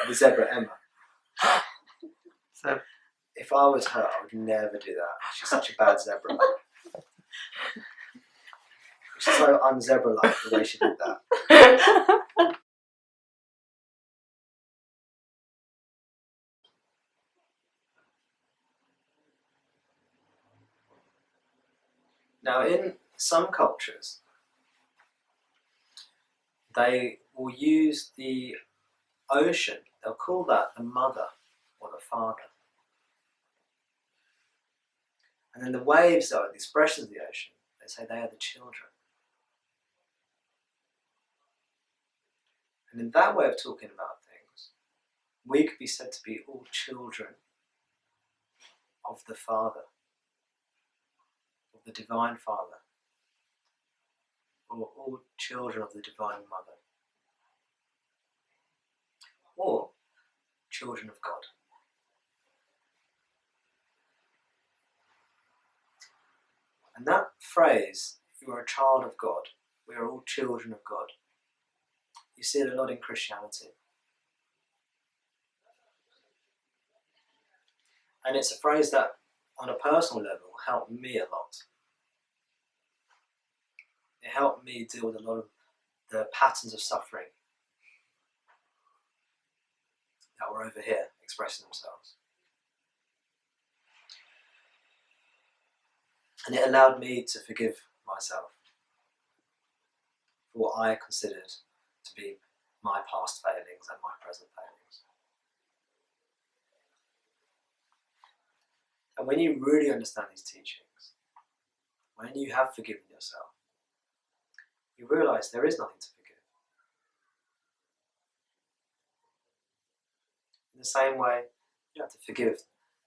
the zebra Emma. So, If I was her, I would never do that. She's such a bad zebra. She's so un-zebra-like the way she did that. Now, in some cultures, they will use the ocean, they'll call that the mother or the father. And then the waves are the expressions of the ocean, they say they are the children. And in that way of talking about things, we could be said to be all children of the Father, of the Divine Father, or all children of the Divine Mother, or children of God. And that phrase, you are a child of God, we are all children of God, you see it a lot in Christianity. And it's a phrase that, on a personal level, helped me a lot. It helped me deal with a lot of the patterns of suffering that were over here expressing themselves. And it allowed me to forgive myself for what I considered to be my past failings and my present failings. And when you really understand these teachings, when you have forgiven yourself, you realise there is nothing to forgive. In the same way, you don't have to forgive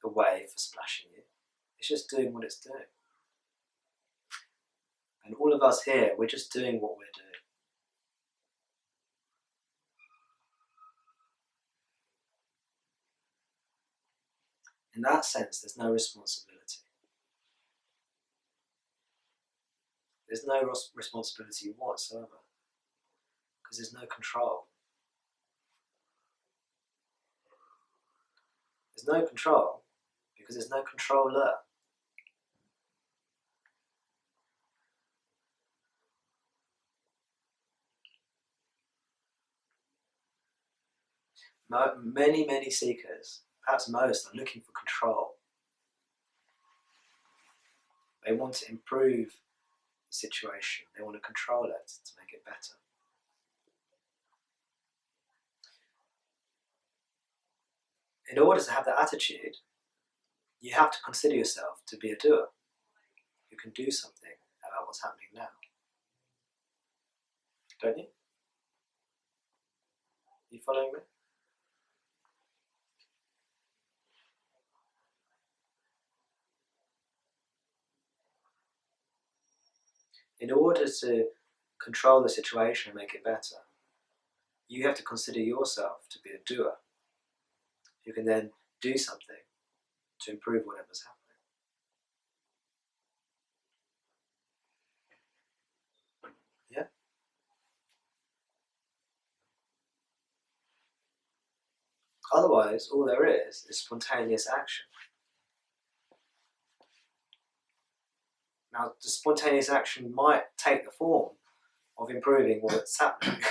the wave for splashing you. It's just doing what it's doing. And all of us here, we're just doing what we're doing. In that sense, there's no responsibility. There's no responsibility whatsoever, because there's no control. There's no control because there's no controller. Many seekers, perhaps most, are looking for control. They want to improve the situation. They want to control it to make it better. In order to have that attitude, you have to consider yourself to be a doer who can do something about what's happening now. Don't you? You following me? In order to control the situation and make it better, you have to consider yourself to be a doer who can then do something to improve whatever's happening. Yeah? Otherwise, all there is spontaneous action. Now, the spontaneous action might take the form of improving what's happening.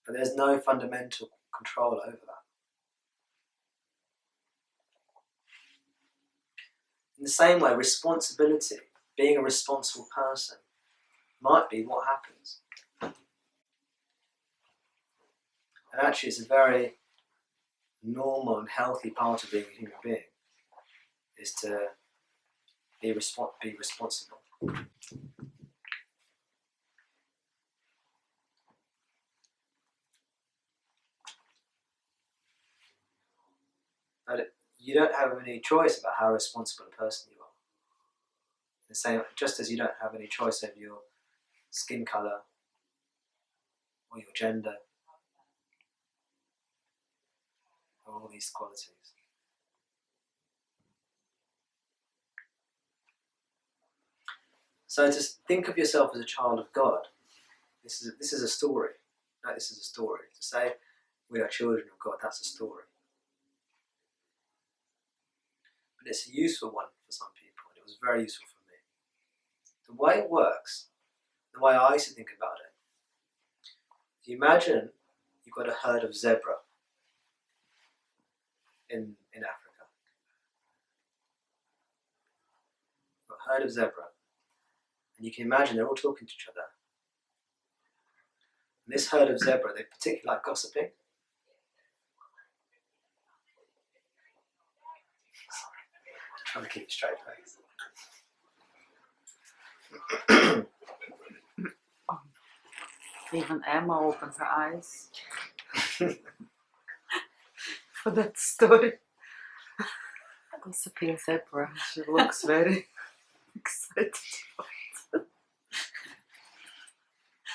But there's no fundamental control over that. In the same way, responsibility, being a responsible person, might be what happens. And actually, it's a very normal and healthy part of being a human being, is to be responsible. But you don't have any choice about how responsible a person you are. The same, just as you don't have any choice over your skin colour or your gender or all these qualities. So to think of yourself as a child of God, this is a story. No, this is a story. To say we are children of God, that's a story. But it's a useful one for some people, and it was very useful for me. The way it works, the way I used to think about it, you imagine you've got a herd of zebra in Africa. You've got a herd of zebra, and you can imagine they're all talking to each other. And this herd of zebra, they particularly like gossiping. Trying to keep a straight face. Even Emma opened her eyes for that story. Gossiping zebra. She looks very excited.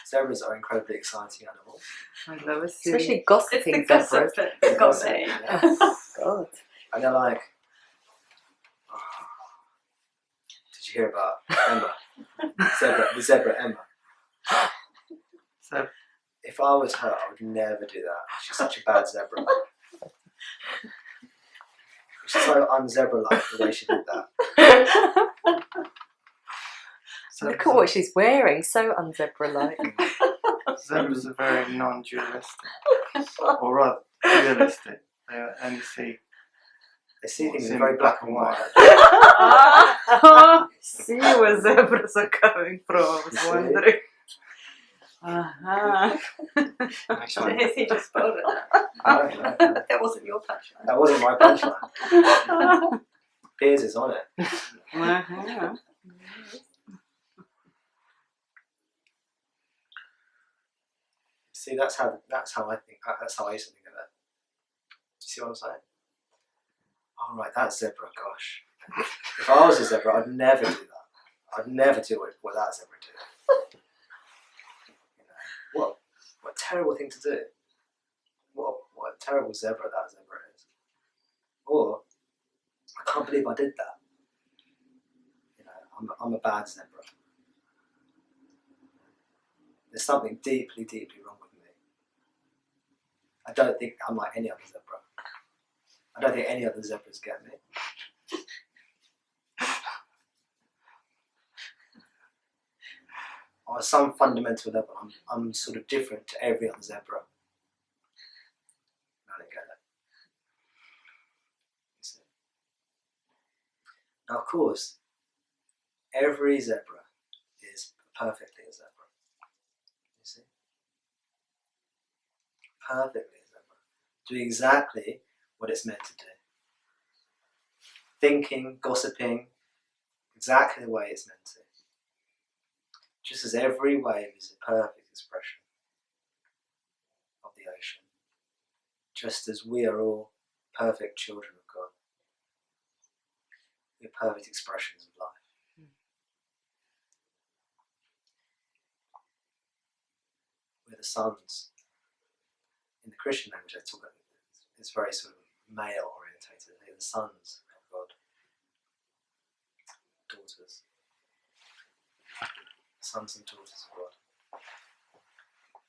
Zebras are incredibly exciting animals. I love it. Especially gossiping zebras. Gossip, yeah. God. And they're like, oh, did you hear about Emma? The zebra Emma. So, If I was her, I would never do that. She's such a bad zebra. She's so un-zebra-like the way she did that. Look at what she's wearing, so unzebra-like. zebras are very non-dualistic, or rather, dualistic. They only see They see things what's in in very black and white. See where zebras are coming from, I was See? wondering. Uh-huh. Nice one. He just spelled it. I don't know. That wasn't your punchline. That wasn't my punchline. Piers is on it. Uh-huh. See, that's how I think. That's how I used to think of it. Do you see what I'm saying? Oh right, that zebra. Gosh, if I was a zebra, I'd never do that. I'd never do what that zebra did. You know, what a terrible thing to do. What a terrible zebra that zebra is. Or I can't believe I did that. You know, I'm a bad zebra. There's something deeply, deeply wrong with me. I don't think I'm like any other zebra. I don't think any other zebras get me. On some fundamental level, I'm sort of different to every other zebra. I don't get it. You see? Now, of course, every zebra is perfectly a zebra. You see? Perfectly a zebra. Doing exactly what it's meant to do. Thinking, gossiping, exactly the way it's meant to. Just as every wave is a perfect expression of the ocean. Just as we are all perfect children of God. We're perfect expressions of life. We're the sons. In the Christian language, I talk about it's very sort of male orientated. They're the sons of God. Daughters. Sons and daughters of God.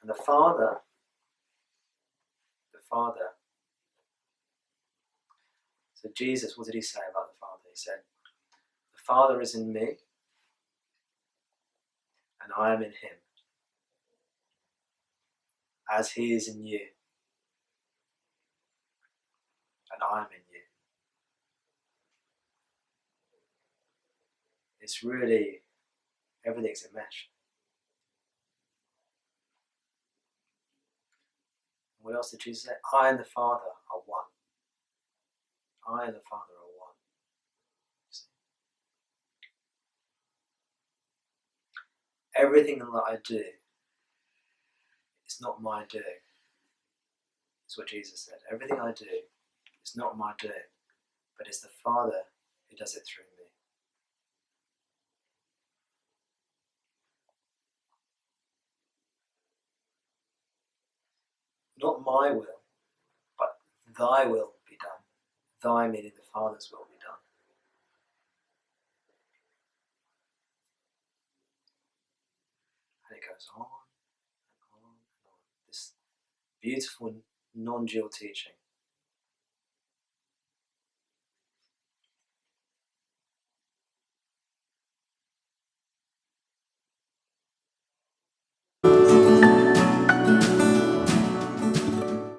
And the Father, so Jesus, what did he say about the Father? He said, the Father is in me, and I am in him, as he is in you, and I am in you. It's really, everything's enmeshed. What else did Jesus say? I and the Father are one. I and the Father are one. See? Everything that I do is not my doing. That's what Jesus said. Everything I do is not my doing, but it's the Father who does it through me. Not my will, but thy will be done. Thy meaning the Father's will be done. goes on and on and on. This beautiful non-dual teaching.